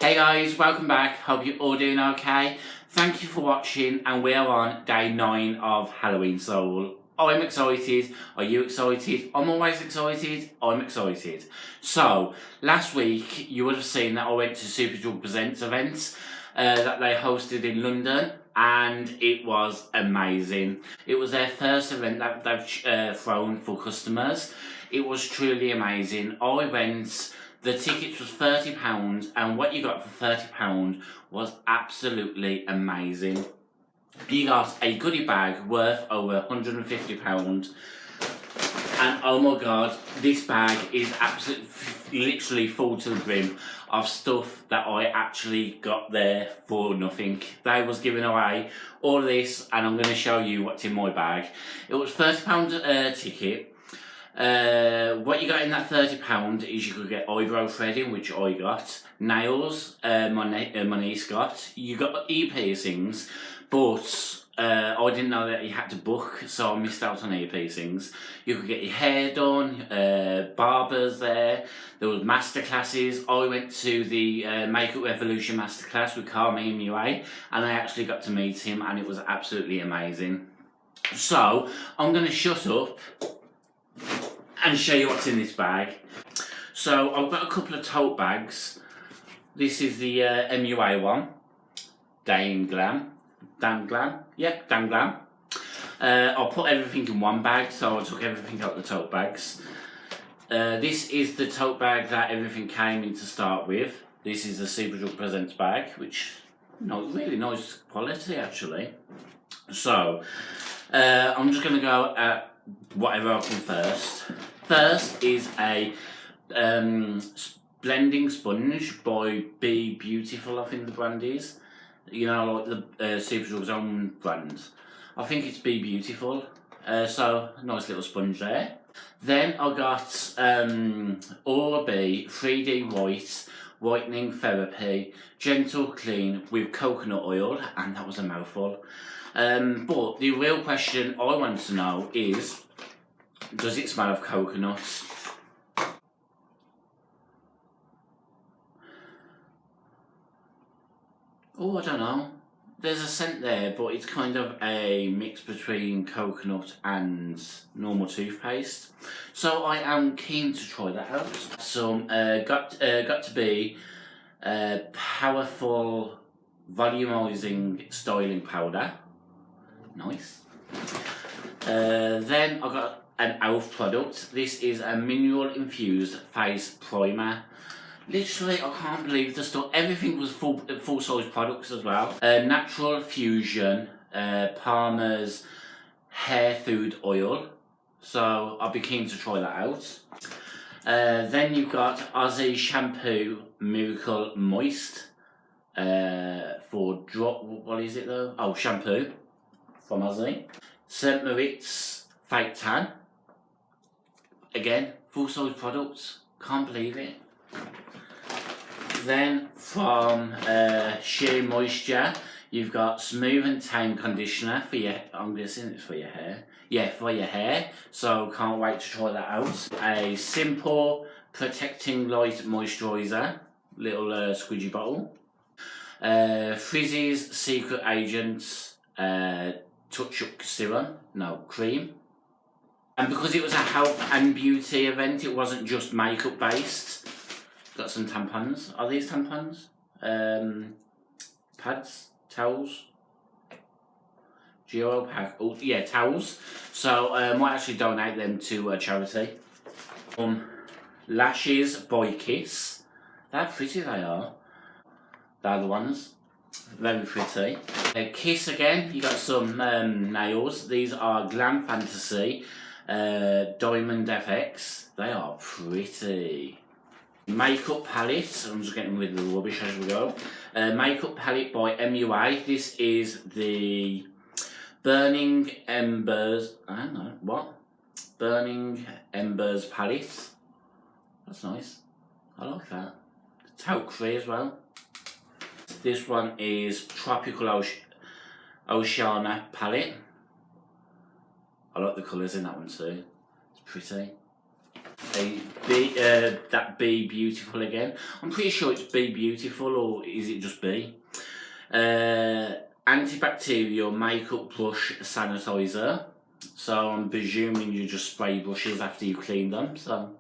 Hey guys, welcome back. Hope you're all doing okay. Thank you for watching, and we are on day 9 of Halloween Soul. I'm excited. Are you excited? I'm always excited. I'm excited. So, last week you would have seen that I went to Super Drug Presents event that they hosted in London, and it was amazing. It was their first event that they've thrown for customers. It was truly amazing. I went. The tickets was £30, and what you got for £30 was absolutely amazing. You got a goodie bag worth over £150, and oh my god, this bag is absolutely, literally full to the brim of stuff that I actually got there for nothing. They was giving away all this, and I'm going to show you what's in my bag. It was £30 ticket. What you got in that £30 is you could get eyebrow threading, which I got, nails, my niece got, you got ear-piercings, but I didn't know that you had to book, so I missed out on ear-piercings. You could get your hair done, barbers there was masterclasses. I went to the Makeup Revolution masterclass with Carmi MUA, and I actually got to meet him, and it was absolutely amazing. So, I'm going to shut up and show you what's in this bag. So I've got a couple of tote bags. This is the MUA one, Damn Glam. I'll put everything in one bag, so I took everything out the tote bags. This is the tote bag that everything came in to start with. This is the Super Drug Presents bag, which really nice quality actually. So I'm just gonna go at whatever I can first. First is a blending sponge by Be Beautiful, I think the brand is. You know, like the Super Drug's own brand. I think it's Be Beautiful. So, nice little sponge there. Then I got Oral-B 3D White Whitening Therapy Gentle Clean with coconut oil, and that was a mouthful. But the real question I want to know is, does it smell of coconuts? Oh, I don't know. There's a scent there, but it's kind of a mix between coconut and normal toothpaste. So I am keen to try that out. Some got to be powerful volumizing styling powder. Nice. Then I got an e.l.f. product. This is a mineral infused face primer. Literally, I can't believe the stuff. Everything was full size products as well. Natural Fusion Palmer's hair food oil. So I'll be keen to try that out. Then you've got Aussie Shampoo Miracle Moist for drop. What is it though? Oh, shampoo from Aussie. St. Moritz Fake Tan. Again, full size products. Can't believe it. Then from Sheer Moisture, you've got Smooth and Tame Conditioner for your, I'm guessing it's for your hair. Yeah, for your hair. So can't wait to try that out. A Simple Protecting Light Moisturiser, little squidgy bottle. Frizzy's Secret Agent Touch-Up Serum, cream. And because it was a health and beauty event, it wasn't just makeup based. Got some tampons. Are these tampons? Pads? Towels? Geo pack. Oh, yeah, towels. So I might actually donate them to a charity. Lashes by Kiss. They're pretty, they are. They're the ones. Very pretty. Kiss again. You got some nails. These are Glam Fantasy Diamond FX. They are pretty. Makeup palette. I'm just getting rid of the rubbish as we go. Makeup palette by MUA. This is the Burning Embers. I don't know what. Burning Embers palette. That's nice. I like that. Talc free as well. This one is Tropical Oceana palette. I like the colours in that one too. It's pretty. that Be Beautiful again. I'm pretty sure it's Be Beautiful, or is it just Be? Antibacterial makeup brush sanitizer. So I'm presuming you just spray brushes after you clean them. So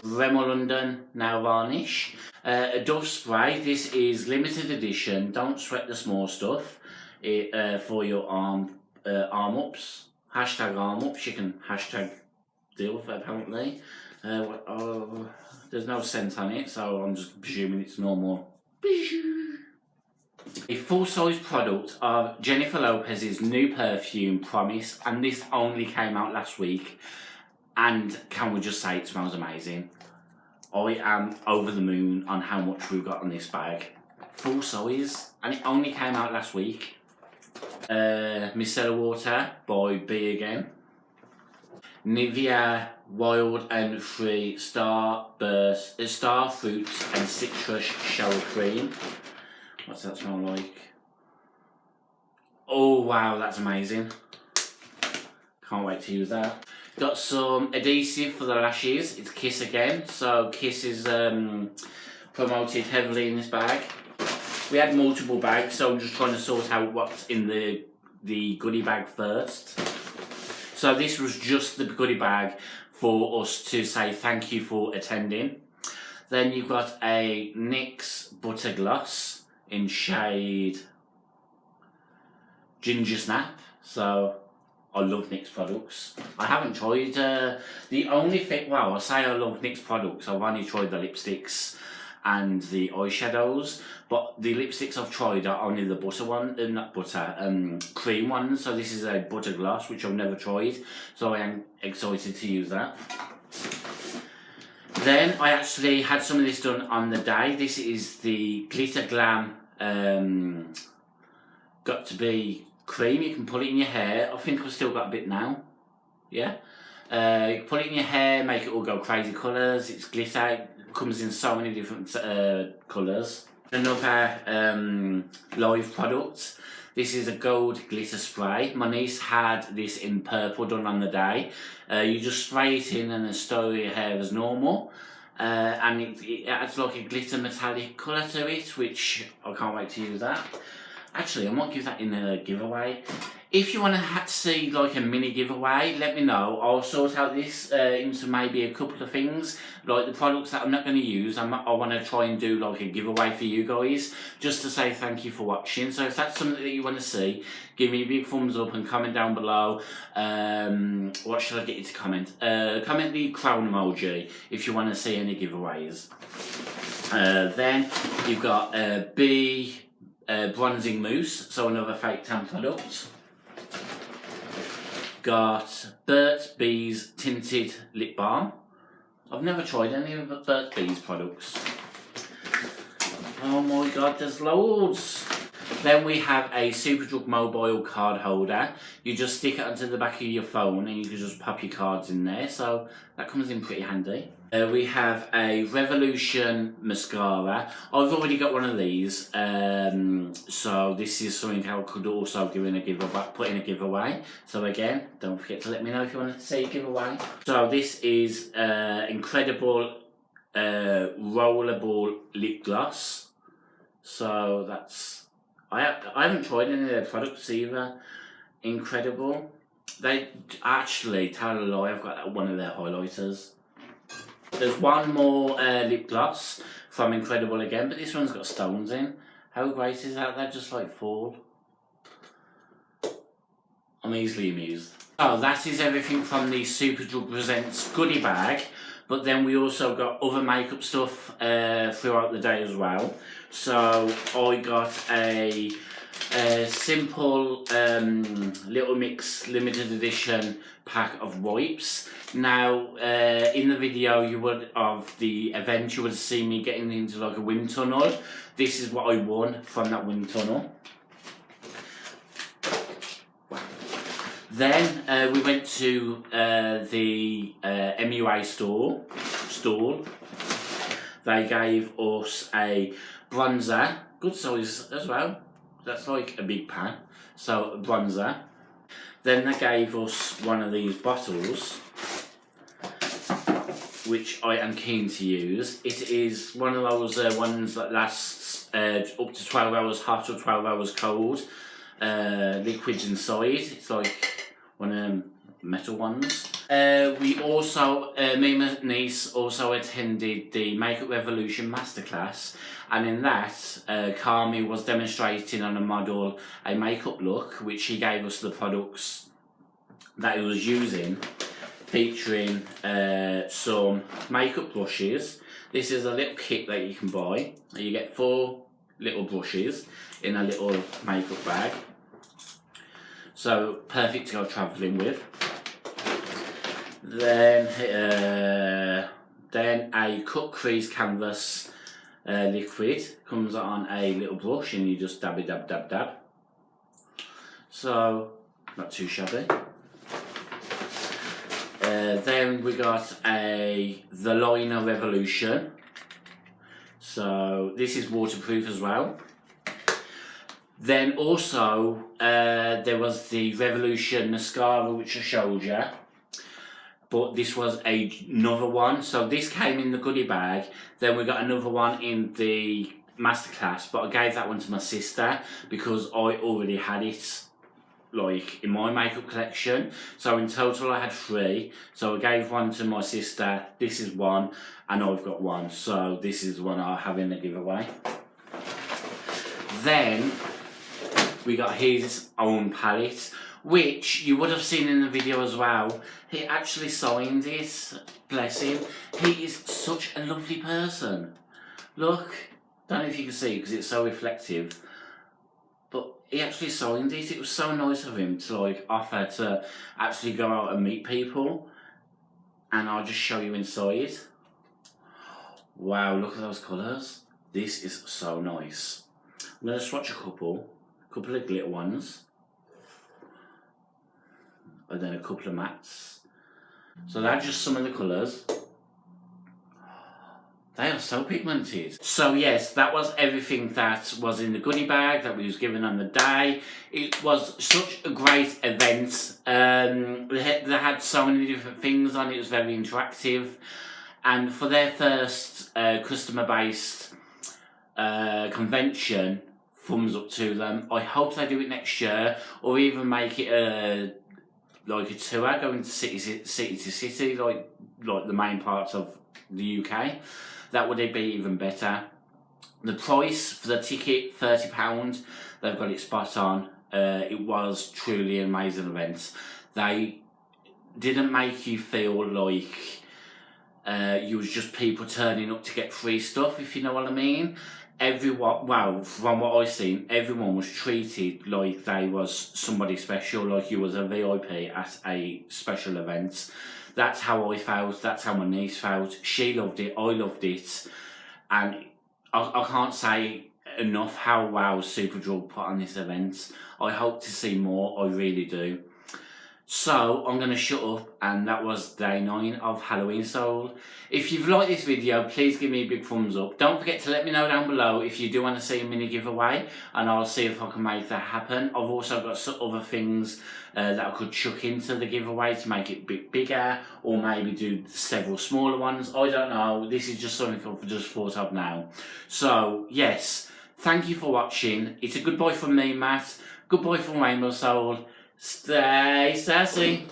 Rimmel London nail varnish. A Dove spray. This is limited edition. Don't sweat the small stuff. For your arm ups. Hashtag arm ups. You can hashtag deal with it apparently. There's no scent on it, so I'm just presuming it's normal. A full-size product of Jennifer Lopez's new perfume, Promise, and this only came out last week, and can we just say it smells amazing. I am over the moon on how much we've got on this bag. Full size, and it only came out last week. Micellar water by B again. Nivea Wild and Free Star Fruits and Citrus Shower Cream. What's that smell like? Oh wow, that's amazing. Can't wait to use that. Got some adhesive for the lashes. It's Kiss again. So Kiss is promoted heavily in this bag. We had multiple bags, so I'm just trying to sort out what's in the goodie bag first. So this was just the goodie bag for us to say thank you for attending. Then you've got a NYX Butter Gloss in shade Ginger Snap. So I love NYX products. I haven't tried the only thing, well, I say I love NYX products. I've only tried the lipsticks and the eyeshadows, but the lipsticks I've tried are only the butter one, not butter, cream ones. So this is a butter gloss, which I've never tried, so I am excited to use that. Then I actually had some of this done on the day. This is the Glitter Glam Got to Be cream. You can put it in your hair. I think I've still got a bit now. Yeah. You can put it in your hair, make it all go crazy colours. It's glitter. It comes in so many different colours. Another live product. This is a gold glitter spray. My niece had this in purple done on the day. You just spray it in and then style your hair as normal. And it adds like a glitter metallic colour to it, which I can't wait to use that. Actually, I might give that in a giveaway. If you want to see like a mini giveaway, let me know. I'll sort out this into maybe a couple of things, like the products that I'm not going to use. I want to try and do like a giveaway for you guys, just to say thank you for watching. So if that's something that you want to see, give me a big thumbs up and comment down below. What should I get you to comment? Comment the crown emoji if you want to see any giveaways. Then you've got B bronzing mousse, so another fake tan product. Got Burt's Bees tinted lip balm. I've never tried any of Burt's Bees products. Oh my god, there's loads. Then we have a Superdrug mobile card holder. You just stick it onto the back of your phone and you can just pop your cards in there, so that comes in pretty handy. We have a Revolution mascara. I've already got one of these, so this is something I could also put in a giveaway. So again, don't forget to let me know if you want to see a giveaway. So this is incredible rollable lip gloss. So that's, I haven't tried any of their products either. Incredible. They actually, tell a lie, I've got one of their highlighters. There's one more lip gloss from Incredible again, but this one's got stones in. How great is that? They just like fall. I'm easily amused. Oh, that is everything from the Superdrug Presents goodie bag, but then we also got other makeup stuff throughout the day as well. So I got a simple Little Mix limited edition pack of wipes. Now in the video of the event you would see me getting into like a wind tunnel. This is what I won from that wind tunnel. Then we went to the MUA stall. They gave us a bronzer, good size as well. That's like a big pan, so a bronzer. Then they gave us one of these bottles. which I am keen to use. It is one of those ones that lasts up to 12 hours hot or 12 hours cold. Liquids inside. It's like one of them metal ones. We also, me and my niece also attended the Makeup Revolution Masterclass, and in that, Carmi was demonstrating on a model a makeup look, which he gave us the products that he was using, featuring some makeup brushes. This is a little kit that you can buy. You get 4 little brushes in a little makeup bag. So perfect to go travelling with. Then a cut crease canvas liquid comes on a little brush, and you just dab it, dab, dab, dab. So not too shabby. Then we got the Liner Revolution. So this is waterproof as well. Then also there was the Revolution mascara, which I showed you, but this was another one. So this came in the goodie bag. Then we got another one in the masterclass, but I gave that one to my sister because I already had it, like, in my makeup collection. So in total I had 3. So I gave one to my sister, this is one, and I've got one. So this is the one I have in the giveaway. Then we got his own palette, which you would have seen in the video as well. He actually signed it, bless him. He is such a lovely person. Look, don't know if you can see because it's so reflective, but he actually signed it. It was so nice of him to like offer to actually go out and meet people, and I'll just show you inside. Wow, look at those colours. This is so nice. I'm going to swatch a couple of glitter ones, and then a couple of mattes. So that's just some of the colours. They are so pigmented. So yes, that was everything that was in the goodie bag that we was given on the day. It was such a great event. They had so many different things on it. It was very interactive. And for their first customer-based convention, thumbs up to them. I hope they do it next year, or even make it like a tour going to city to city, like the main parts of the UK. That would be even better. The price for the ticket, £30. They've got it spot on. It was truly an amazing event. They didn't make you feel like you was just people turning up to get free stuff, if you know what I mean. Everyone, well, from what I've seen, everyone was treated like they was somebody special, like you was a VIP at a special event. That's how I felt, that's how my niece felt. She loved it, I loved it, and I can't say enough how well Superdrug put on this event. I hope to see more, I really do. So I'm going to shut up, and that was day 9 of Halloween Soul. If you've liked this video, please give me a big thumbs up. Don't forget to let me know down below if you do want to see a mini giveaway, and I'll see if I can make that happen. I've also got some other things that I could chuck into the giveaway to make it a bit bigger, or maybe do several smaller ones. I don't know. This is just something I've just thought of now. So yes, thank you for watching. It's a goodbye from me, Matt. Goodbye from Rainbow Soul. Stay sassy.